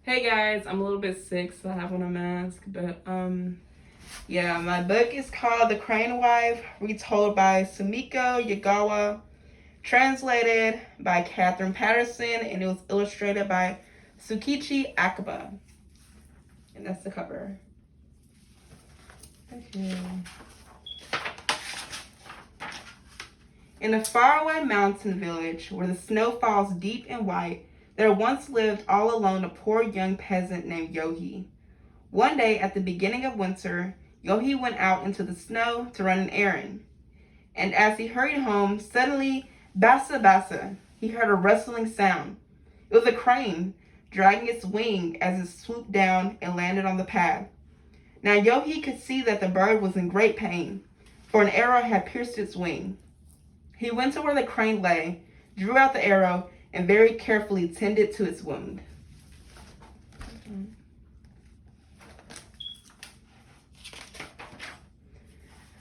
Hey guys, I'm a little bit sick, so I have on a mask. But yeah, my book is called The Crane Wife, retold by Sumiko Yagawa, translated by Catherine Patterson, and it was illustrated by Tsukichi Akaba. And that's the cover. Okay. In a faraway mountain village where the snow falls deep and white, there once lived all alone a poor young peasant named Yohi. One day at the beginning of winter, Yohi went out into the snow to run an errand. And as he hurried home, suddenly, bassa bassa, he heard a rustling sound. It was a crane, dragging its wing as it swooped down and landed on the path. Now Yohi could see that the bird was in great pain, for an arrow had pierced its wing. He went to where the crane lay, drew out the arrow, and very carefully tended to its wound.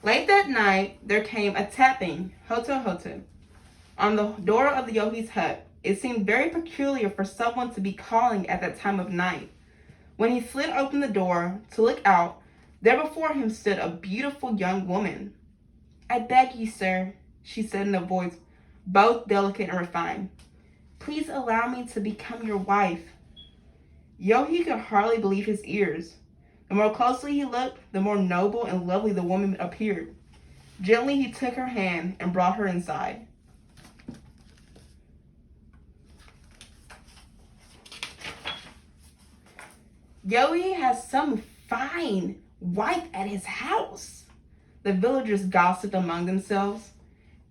Late that night, there came a tapping, hoto hoto, on the door of the Yohi's hut. It seemed very peculiar for someone to be calling at that time of night. When he slid open the door to look out, there before him stood a beautiful young woman. "I beg you, sir," she said in a voice both delicate and refined, "please allow me to become your wife." Yohi could hardly believe his ears. The more closely he looked, the more noble and lovely the woman appeared. Gently he took her hand and brought her inside. "Yohi has some fine wife at his house," the villagers gossiped among themselves.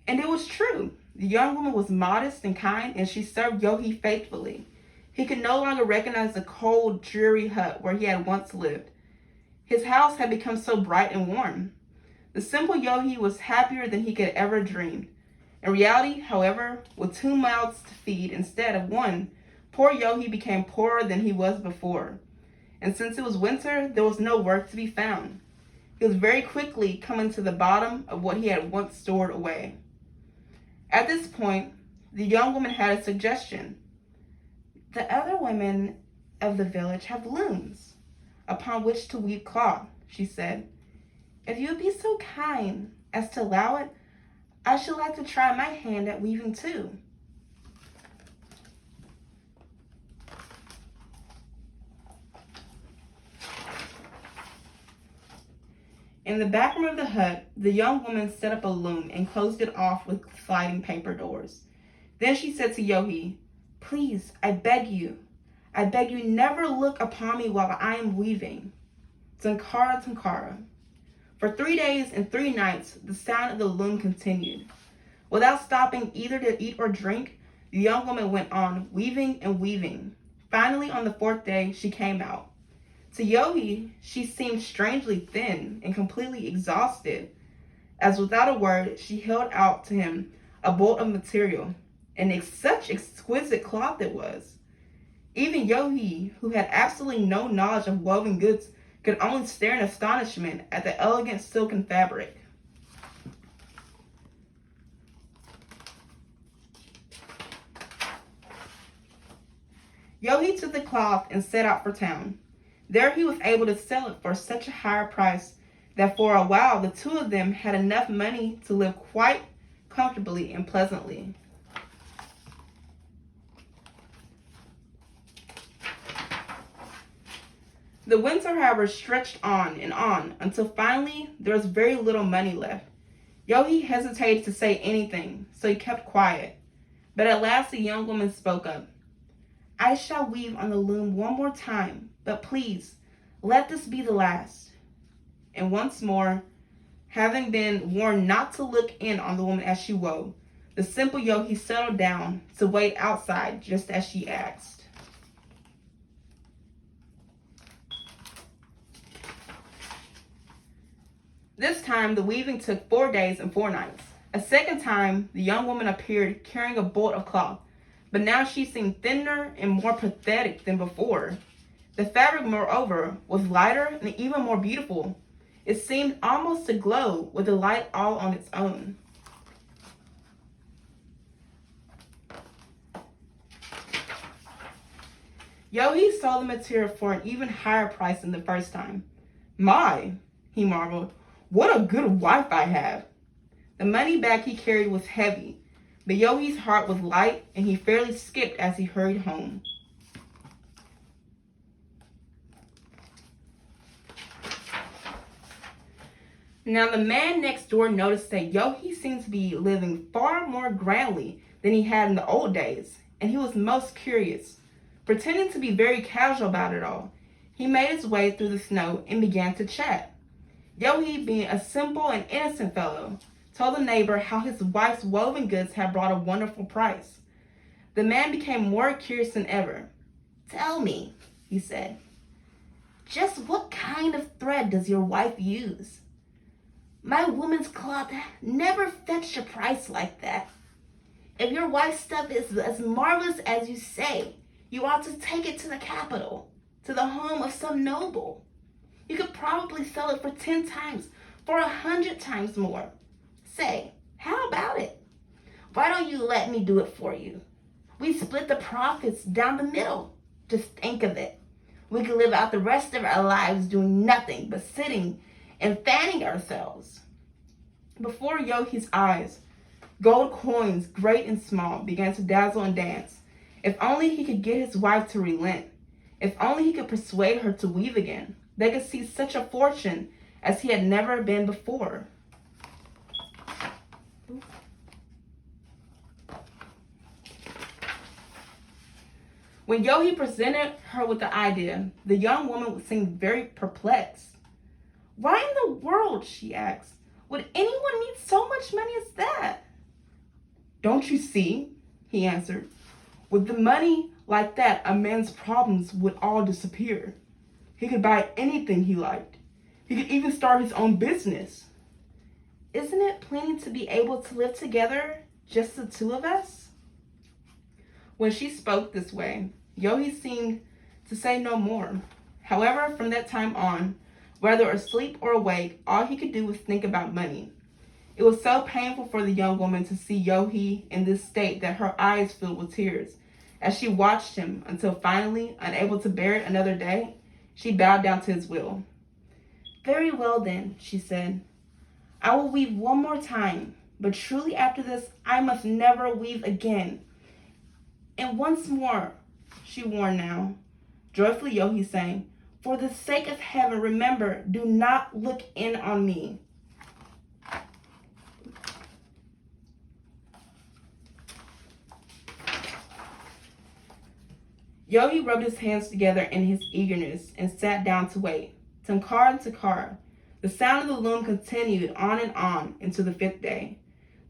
And it was true. The young woman was modest and kind, and she served Yohi faithfully. He could no longer recognize the cold, dreary hut where he had once lived. His house had become so bright and warm. The simple Yohi was happier than he could ever dream. In reality, however, with 2 mouths to feed instead of 1, poor Yohi became poorer than he was before. And since it was winter, there was no work to be found. He was very quickly coming to the bottom of what he had once stored away. At this point, the young woman had a suggestion. "The other women of the village have looms upon which to weave cloth," she said. "If you would be so kind as to allow it, I should like to try my hand at weaving too." In the back room of the hut, the young woman set up a loom and closed it off with sliding paper doors. Then she said to Yohi, "Please, I beg you never look upon me while I am weaving. Sankara Tankara." For 3 days and 3 nights, the sound of the loom continued. Without stopping either to eat or drink, the young woman went on weaving and weaving. Finally, on the 4th day, she came out. To Yohi, she seemed strangely thin and completely exhausted, as without a word, she held out to him a bolt of material, and such exquisite cloth it was. Even Yohi, who had absolutely no knowledge of woven goods, could only stare in astonishment at the elegant silken fabric. Yohi took the cloth and set out for town. There he was able to sell it for such a higher price that for a while the two of them had enough money to live quite comfortably and pleasantly. The winter, however, stretched on and on until finally there was very little money left. Yohi hesitated to say anything, so he kept quiet. But at last the young woman spoke up. "I shall weave on the loom one more time, but please, let this be the last." And once more, having been warned not to look in on the woman as she wove, the simple Yogi settled down to wait outside just as she asked. This time, the weaving took 4 days and 4 nights. A second time, the young woman appeared carrying a bolt of cloth, but now she seemed thinner and more pathetic than before. The fabric, moreover, was lighter and even more beautiful. It seemed almost to glow with a light all on its own. Yogi sold the material for an even higher price than the first time. My, he marveled, what a good wife I have. The money bag he carried was heavy, but Yogi's heart was light and he fairly skipped as he hurried home. Now the man next door noticed that Yogi seemed to be living far more grandly than he had in the old days, and he was most curious. Pretending to be very casual about it all, he made his way through the snow and began to chat. Yogi, being a simple and innocent fellow, told the neighbor how his wife's woven goods had brought a wonderful price. The man became more curious than ever. "Tell me," he said, "just what kind of thread does your wife use? My woman's cloth never fetched a price like that. If your wife's stuff is as marvelous as you say, you ought to take it to the capital, to the home of some noble. You could probably sell it for 10 times, for 100 times more. Say, how about it? Why don't you let me do it for you? We split the profits down the middle. Just think of it. We could live out the rest of our lives doing nothing but sitting and fanning ourselves." Before Yogi's eyes, gold coins, great and small, began to dazzle and dance. If only he could get his wife to relent. If only he could persuade her to weave again. They could see such a fortune as he had never been before. When Yogi presented her with the idea, the young woman seemed very perplexed. "Why in the world," she asked, "would anyone need so much money as that?" "Don't you see?" he answered. "With the money like that, a man's problems would all disappear. He could buy anything he liked. He could even start his own business." "Isn't it plenty to be able to live together, just the two of us?" When she spoke this way, Yogi seemed to say no more. However, from that time on, whether asleep or awake, all he could do was think about money. It was so painful for the young woman to see Yogi in this state that her eyes filled with tears as she watched him until finally, unable to bear it another day, she bowed down to his will. "Very well then," she said. "I will weave one more time, but truly after this I must never weave again. And once more," she warned now. Joyfully Yogi sang, "For the sake of heaven, remember, do not look in on me." Yogi rubbed his hands together in his eagerness and sat down to wait. Tankar to car. The sound of the loom continued on and on into the 5th day.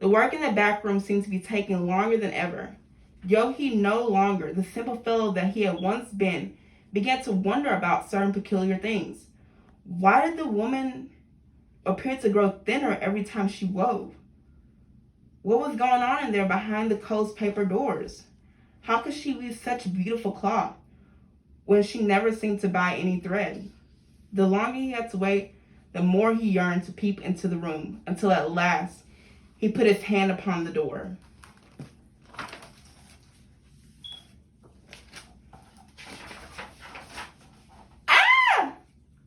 The work in the back room seemed to be taking longer than ever. Yogi, no longer the simple fellow that he had once been, began to wonder about certain peculiar things. Why did the woman appear to grow thinner every time she wove? What was going on in there behind the closed paper doors? How could she weave such beautiful cloth when she never seemed to buy any thread? The longer he had to wait, the more he yearned to peep into the room, until at last he put his hand upon the door. "Ah!"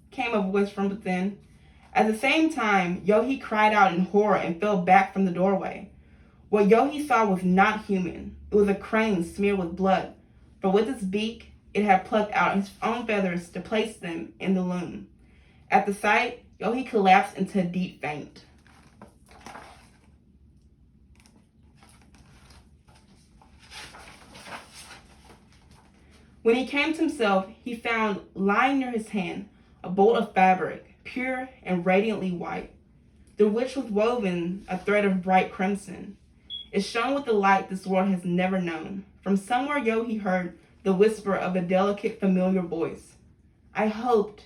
came a voice from within. At the same time, Yogi cried out in horror and fell back from the doorway. What Yogi saw was not human. It was a crane smeared with blood, for with its beak it had plucked out his own feathers to place them in the loom. At the sight, Yogi collapsed into a deep faint. When he came to himself, he found lying near his hand a bolt of fabric, pure and radiantly white, through which was woven a thread of bright crimson. It shone with a light this world has never known. From somewhere Yogi heard the whisper of a delicate, familiar voice. "I hoped,"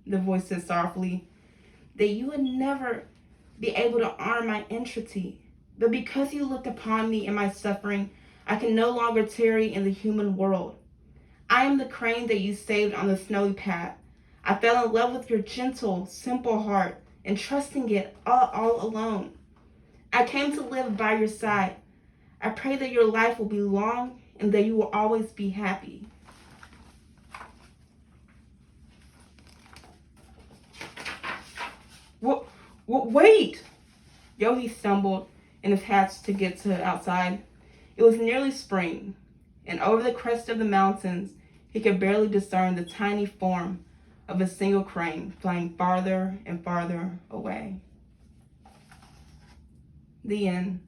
the voice said sorrowfully, "that you would never be able to honor my entreaty. But because you looked upon me and my suffering, I can no longer tarry in the human world. I am the crane that you saved on the snowy path. I fell in love with your gentle, simple heart, and trusting it all alone. I came to live by your side. I pray that your life will be long and that you will always be happy." Wait! Yogi stumbled in his hatch to get to outside. It was nearly spring, and over the crest of the mountains he could barely discern the tiny form of a single crane flying farther and farther away. The end.